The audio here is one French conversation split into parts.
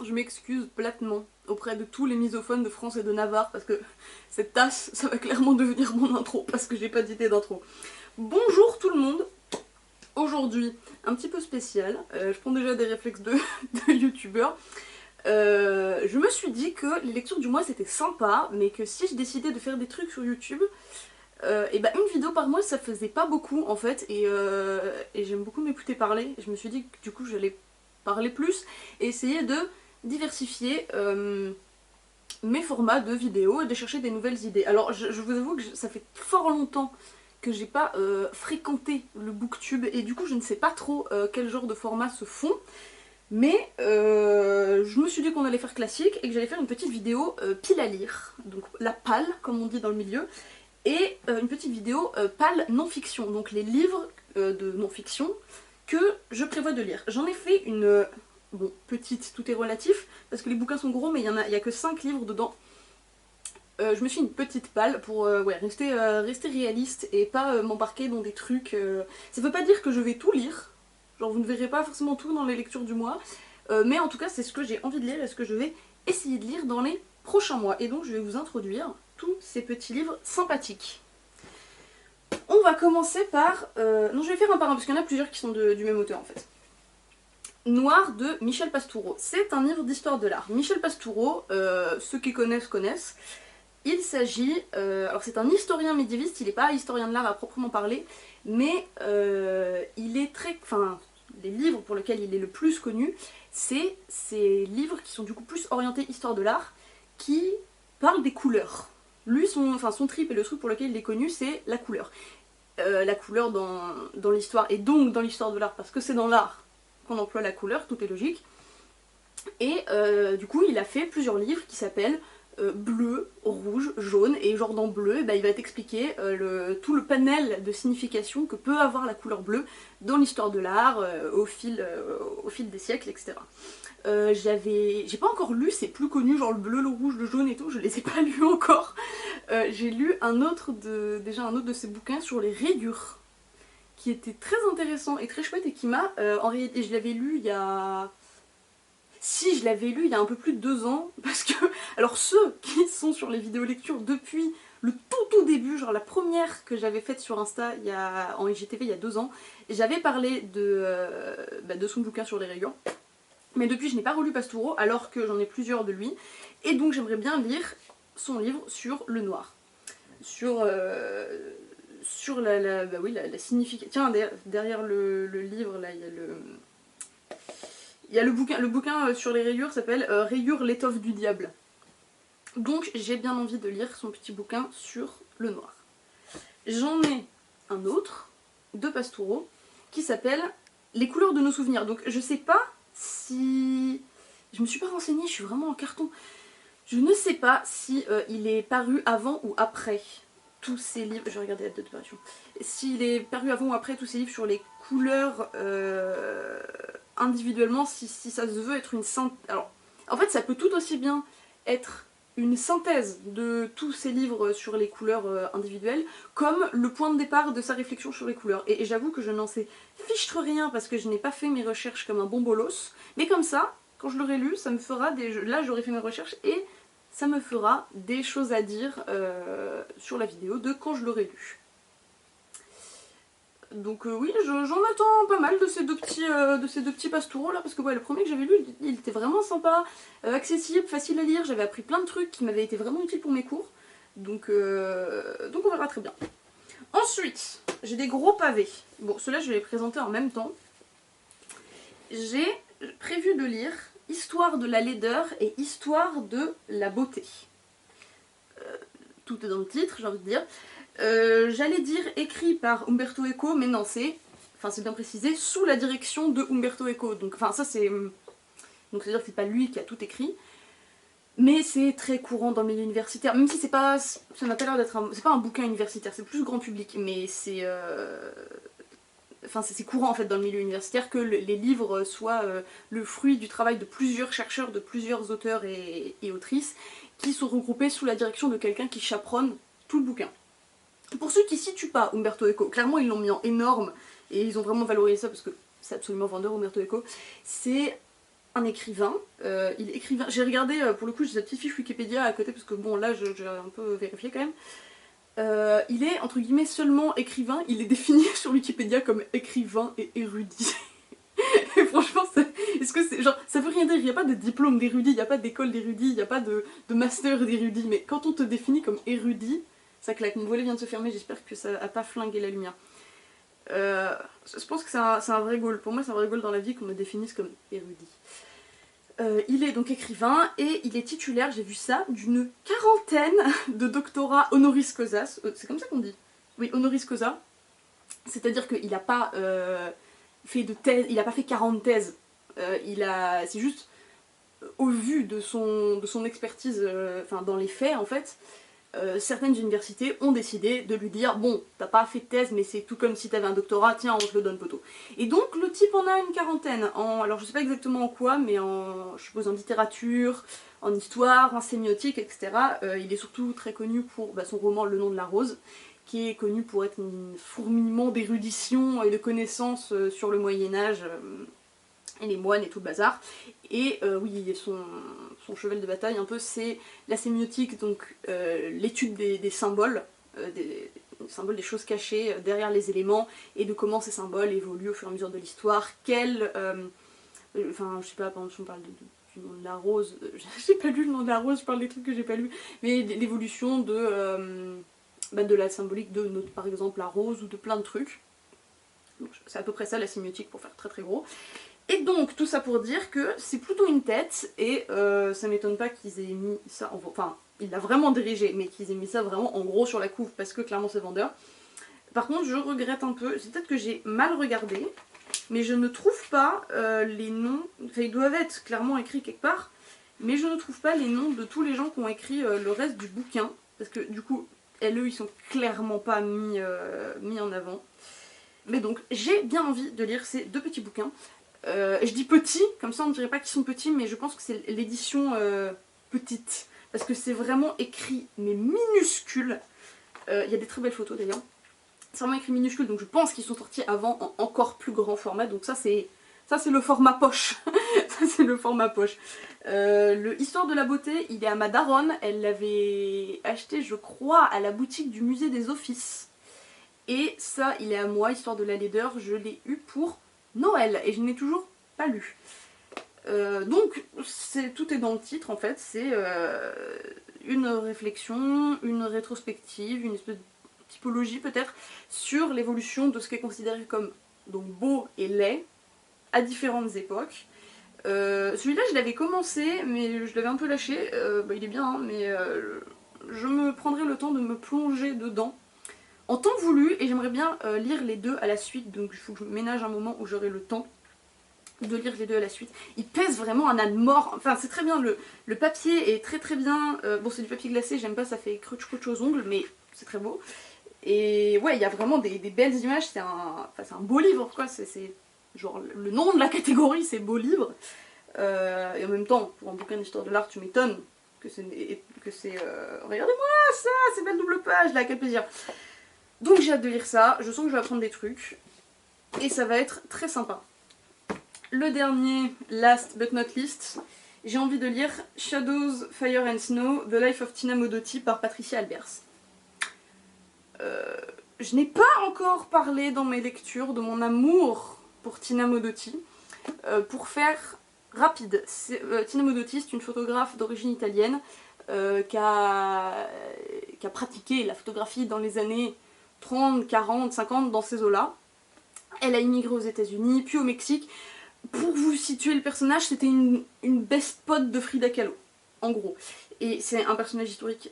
Je m'excuse platement auprès de tous les misophones de France et de Navarre parce que cette tasse, ça va clairement devenir mon intro parce que j'ai pas d'idée d'intro. Bonjour tout le monde. Aujourd'hui, un petit peu spécial. Je prends déjà des réflexes de youtubeur. Je me suis dit que les lectures du mois c'était sympa, mais que si je décidais de faire des trucs sur YouTube, et bah une vidéo par mois ça faisait pas beaucoup en fait, et j'aime beaucoup m'écouter parler. Je me suis dit que du coup j'allais parler plus et essayer de diversifier mes formats de vidéos et de chercher des nouvelles idées. Alors je vous avoue que ça fait fort longtemps que j'ai pas fréquenté le booktube et du coup je ne sais pas trop quel genre de formats se font. Mais je me suis dit qu'on allait faire classique et que j'allais faire une petite vidéo pile à lire, donc la palle comme on dit dans le milieu, et une petite vidéo palle non-fiction, donc les livres de non-fiction que je prévois de lire. J'en ai fait une, bon, petite, tout est relatif, parce que les bouquins sont gros, mais il y a que 5 livres dedans. Je me suis une petite palle pour ouais, rester réaliste et pas m'embarquer dans des trucs. Ça veut pas dire que je vais tout lire, genre vous ne verrez pas forcément tout dans les lectures du mois, mais en tout cas c'est ce que j'ai envie de lire et ce que je vais essayer de lire dans les prochains mois. Et donc je vais vous introduire tous ces petits livres sympathiques. On va commencer par... non, je vais faire un par un parce qu'il y en a plusieurs qui sont du même auteur en fait. Noir de Michel Pastoureau. C'est un livre d'histoire de l'art. Michel Pastoureau, ceux qui connaissent connaissent. Il s'agit, alors c'est un historien médiéviste, il n'est pas historien de l'art à proprement parler, mais il est très, enfin, les livres pour lesquels il est le plus connu, c'est ces livres qui sont du coup plus orientés histoire de l'art, qui parlent des couleurs. Lui, son trip et le truc pour lequel il est connu, c'est la couleur. La couleur dans l'histoire, et donc dans l'histoire de l'art, parce que c'est dans l'art qu'on emploie la couleur, tout est logique. Et du coup, il a fait plusieurs livres qui s'appellent bleu, rouge, jaune, et genre dans bleu, bah, il va t'expliquer tout le panel de signification que peut avoir la couleur bleue dans l'histoire de l'art au fil des siècles, etc. J'ai pas encore lu, c'est plus connu, genre le bleu, le rouge, le jaune et tout, je les ai pas lus encore. J'ai lu déjà un autre de ses bouquins sur les rayures, qui était très intéressant et très chouette et qui m'a, en réalité, je l'avais lu il y a... Si, je l'avais lu il y a un peu plus de 2 ans, parce que, alors ceux qui sont sur les vidéos lecture depuis le tout début, genre la première que j'avais faite sur Insta en IGTV il y a 2 ans, j'avais parlé de son bouquin sur les rayures. Mais depuis je n'ai pas relu Pastoureau, alors que j'en ai plusieurs de lui, et donc j'aimerais bien lire son livre sur le noir. Sur la signification... Tiens, derrière le livre, là, il y a le bouquin sur les rayures s'appelle Rayures l'étoffe du diable. Donc j'ai bien envie de lire son petit bouquin sur le noir. J'en ai un autre de Pastoureau qui s'appelle Les couleurs de nos souvenirs. Donc je sais pas si... Je me suis pas renseignée, je suis vraiment en carton. Je ne sais pas si il est paru avant ou après tous ces livres. Je vais regarder la date de parution. S'il est paru avant ou après tous ces livres sur les couleurs individuellement, si ça se veut être une synthèse. Alors, en fait, ça peut tout aussi bien être une synthèse de tous ces livres sur les couleurs individuelles, comme le point de départ de sa réflexion sur les couleurs. Et j'avoue que je n'en sais fichtre rien parce que je n'ai pas fait mes recherches comme un bon bolos, mais comme ça, quand je l'aurai lu, ça me fera des... Là, j'aurai fait mes recherches et ça me fera des choses à dire sur la vidéo de quand je l'aurai lu. Donc oui, j'en attends pas mal de ces deux petits Pastoureaux là, parce que ouais, le premier que j'avais lu, il était vraiment sympa, accessible, facile à lire, j'avais appris plein de trucs qui m'avaient été vraiment utiles pour mes cours, donc on verra très bien. Ensuite, j'ai des gros pavés. Bon, ceux-là je vais les présenter en même temps. J'ai prévu de lire Histoire de la laideur et Histoire de la beauté. Tout est dans le titre, j'ai envie de dire. J'allais dire écrit par Umberto Eco, mais non, c'est bien précisé, sous la direction de Umberto Eco. Donc, enfin, ça c'est... Donc, c'est-à-dire que c'est pas lui qui a tout écrit. Mais c'est très courant dans le milieu universitaire, même si c'est pas... Ça n'a pas l'air d'être c'est pas un bouquin universitaire, c'est plus grand public, mais c'est... Enfin, c'est courant en fait dans le milieu universitaire que les livres soient le fruit du travail de plusieurs chercheurs, de plusieurs auteurs et autrices, qui sont regroupés sous la direction de quelqu'un qui chaperonne tout le bouquin. Pour ceux qui ne situent pas Umberto Eco, clairement ils l'ont mis en énorme et ils ont vraiment valorisé ça parce que c'est absolument vendeur Umberto Eco. C'est un écrivain. Il est écrivain. J'ai regardé, pour le coup, j'ai sa petite fiche Wikipédia à côté, parce que bon, là, j'ai un peu vérifié quand même. Il est, entre guillemets, seulement écrivain. Il est défini sur Wikipédia comme écrivain et érudit. Et franchement, est-ce que c'est genre, ça veut rien dire, il n'y a pas de diplôme d'érudit, il n'y a pas d'école d'érudit, il n'y a pas de master d'érudit, mais quand on te définit comme érudit, ça claque. Mon volet vient de se fermer, j'espère que ça a pas flingué la lumière. Je pense que c'est un vrai goal. Pour moi, c'est un vrai goal dans la vie qu'on me définisse comme érudit. Il est donc écrivain et il est titulaire, j'ai vu ça, d'une quarantaine de doctorats honoris causa. C'est comme ça qu'on dit? Oui, honoris causa. C'est-à-dire qu'il n'a pas fait de thèse, il n'a pas fait 40 thèses. C'est juste au vu de son expertise, enfin dans les faits en fait. Certaines universités ont décidé de lui dire bon, t'as pas fait de thèse, mais c'est tout comme si t'avais un doctorat, tiens, on te le donne poteau. Et donc le type en a une quarantaine, alors je sais pas exactement en quoi, mais je suppose en littérature, en histoire, en sémiotique, etc. Il est surtout très connu pour son roman Le nom de la rose, qui est connu pour être un fourmillement d'érudition et de connaissances sur le Moyen-Âge. Et les moines et tout le bazar. Et oui, son cheval de bataille un peu, c'est la sémiotique, donc l'étude des symboles, des symboles, des choses cachées derrière les éléments, et de comment ces symboles évoluent au fur et à mesure de l'histoire, enfin je sais pas, par exemple, on parle du nom de la rose, j'ai pas lu le nom de la rose, je parle des trucs que j'ai pas lu, mais l'évolution de la symbolique de, par exemple, la rose, ou de plein de trucs. C'est à peu près ça la sémiotique pour faire très très gros. Et donc, tout ça pour dire que c'est plutôt une tête, et ça m'étonne pas qu'ils aient mis ça, enfin, il l'a vraiment dirigé, mais qu'ils aient mis ça vraiment en gros sur la couve, parce que clairement c'est vendeur. Par contre, je regrette un peu, c'est peut-être que j'ai mal regardé, mais je ne trouve pas les noms, enfin ils doivent être clairement écrits quelque part, mais je ne trouve pas les noms de tous les gens qui ont écrit le reste du bouquin, parce que du coup, eux, ils sont clairement pas mis en avant. Mais donc, j'ai bien envie de lire ces deux petits bouquins. Je dis petits, comme ça on ne dirait pas qu'ils sont petits, mais je pense que c'est l'édition petite, parce que c'est vraiment écrit, mais minuscule. Il y a des très belles photos d'ailleurs. C'est vraiment écrit minuscule, donc je pense qu'ils sont sortis avant en encore plus grand format, donc ça c'est le format poche. Ça c'est le format poche. Le Histoire de la beauté, il est à ma daronne, elle l'avait acheté je crois à la boutique du musée des Offices. Et ça, il est à moi, Histoire de la laideur, je l'ai eu pour Noël, et je n'ai toujours pas lu. Donc, tout est dans le titre en fait, c'est une réflexion, une rétrospective, une espèce de typologie peut-être, sur l'évolution de ce qui est considéré comme donc beau et laid, à différentes époques. Celui-là je l'avais commencé, mais je l'avais un peu lâché, il est bien, hein, mais je me prendrai le temps de me plonger dedans en temps voulu, et j'aimerais bien lire les deux à la suite, donc il faut que je ménage un moment où j'aurai le temps de lire les deux à la suite. Il pèse vraiment un âne mort, enfin c'est très bien, le papier est très très bien, bon c'est du papier glacé, j'aime pas, ça fait crunch aux ongles, mais c'est très beau. Et ouais, il y a vraiment des belles images, c'est un beau livre quoi, c'est genre le nom de la catégorie c'est beau livre, et en même temps, pour un bouquin d'histoire de l'art, tu m'étonnes que c'est... Regardez-moi ça, ces belles doubles pages là, quel plaisir. Donc j'ai hâte de lire ça, je sens que je vais apprendre des trucs, et ça va être très sympa. Le dernier, last but not least, j'ai envie de lire Shadows, Fire and Snow, The Life of Tina Modotti par Patricia Albers. Je n'ai pas encore parlé dans mes lectures de mon amour pour Tina Modotti. Pour faire rapide, Tina Modotti c'est une photographe d'origine italienne qui a pratiqué la photographie dans les années 30, 40, 50 dans ces eaux-là. Elle a immigré aux États-Unis, puis au Mexique. Pour vous situer le personnage, c'était une best pote de Frida Kahlo, en gros. Et c'est un personnage historique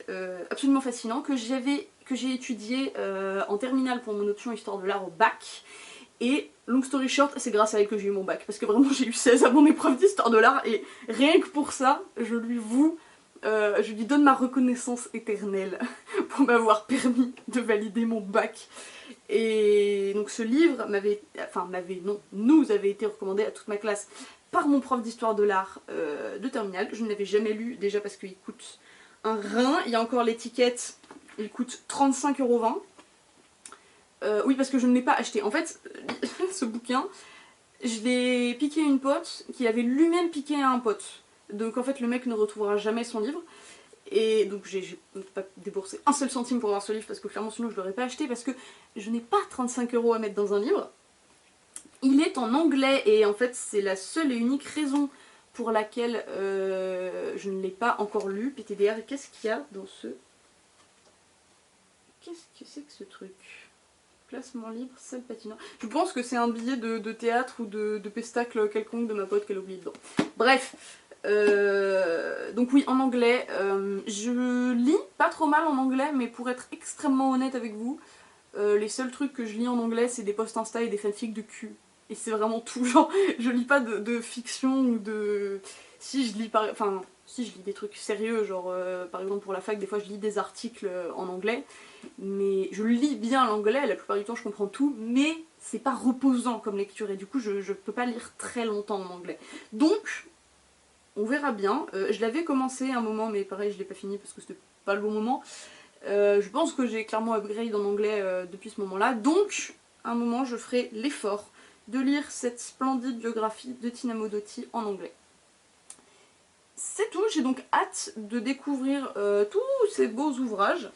absolument fascinant que j'ai étudié en terminale pour mon option Histoire de l'art au bac. Et long story short, c'est grâce à elle que j'ai eu mon bac, parce que vraiment j'ai eu 16 à mon épreuve d'Histoire de l'art, et rien que pour ça, je lui donne ma reconnaissance éternelle pour m'avoir permis de valider mon bac. Et donc ce livre nous avait été recommandé à toute ma classe par mon prof d'histoire de l'art de terminale. Je ne l'avais jamais lu, déjà parce qu'il coûte un rein, il y a encore l'étiquette, il coûte 35,20 €. Oui, parce que je ne l'ai pas acheté. En fait, ce bouquin, Je l'ai piqué à une pote qui avait lui-même piqué à un pote. Donc en fait le mec ne retrouvera jamais son livre. Et donc j'ai pas déboursé un seul centime pour avoir ce livre parce que clairement sinon je l'aurais pas acheté parce que je n'ai pas 35 € à mettre dans un livre. Il est en anglais et en fait c'est la seule et unique raison pour laquelle je ne l'ai pas encore lu. PTDR, qu'est-ce qu'il y a dans ce... Qu'est-ce que c'est que ce truc? Placement libre, salle patinoire. Je pense que c'est un billet de théâtre ou de pestacle quelconque de ma pote qu'elle oublie dedans. Bref, donc oui, en anglais. Je lis pas trop mal en anglais, mais pour être extrêmement honnête avec vous, les seuls trucs que je lis en anglais, c'est des posts Insta et des fanfics de cul. Et c'est vraiment tout, genre, je lis pas de fiction ou de... Si je lis enfin, si je lis des trucs sérieux, genre par exemple pour la fac, des fois je lis des articles en anglais, mais je lis bien l'anglais, la plupart du temps je comprends tout, mais c'est pas reposant comme lecture et du coup je peux pas lire très longtemps en anglais. Donc, on verra bien. Je l'avais commencé un moment, mais pareil je l'ai pas fini parce que c'était pas le bon moment. Je pense que j'ai clairement upgrade en anglais depuis ce moment-là, donc à un moment je ferai l'effort de lire cette splendide biographie de Tina Modotti en anglais. C'est tout, j'ai donc hâte de découvrir tous ces beaux ouvrages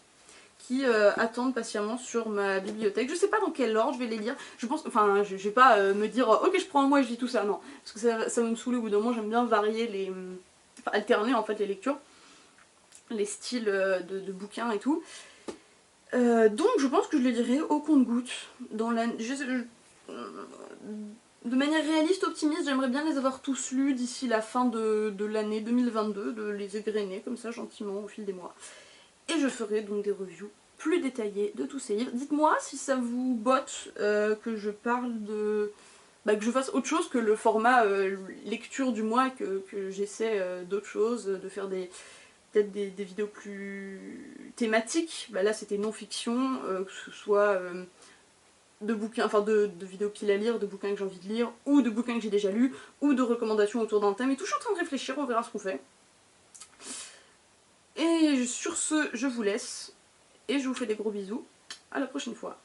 qui attendent patiemment sur ma bibliothèque. Je sais pas dans quel ordre je vais les lire. Je pense, enfin, je vais pas me dire ok je prends un mois et je lis tout ça, non. Parce que ça va me saouler au bout d'un moment, j'aime bien varier les... Enfin, alterner en fait les lectures, les styles de bouquins et tout. Donc je pense que je les lirai au compte-gouttes. Dans la... De manière réaliste, optimiste, j'aimerais bien les avoir tous lus d'ici la fin de l'année 2022, de les égrener comme ça gentiment au fil des mois. Et je ferai donc des reviews plus détaillées de tous ces livres. Dites-moi si ça vous botte que je parle de... Bah, que je fasse autre chose que le format lecture du mois, que j'essaie d'autres choses, de faire peut-être des vidéos plus thématiques. Bah, là c'était non-fiction, que ce soit... de bouquins, enfin de vidéos piles à lire, de bouquins que j'ai envie de lire, ou de bouquins que j'ai déjà lus, ou de recommandations autour d'un thème, et tout, je suis en train de réfléchir, on verra ce qu'on fait. Et sur ce, je vous laisse, et je vous fais des gros bisous, à la prochaine fois.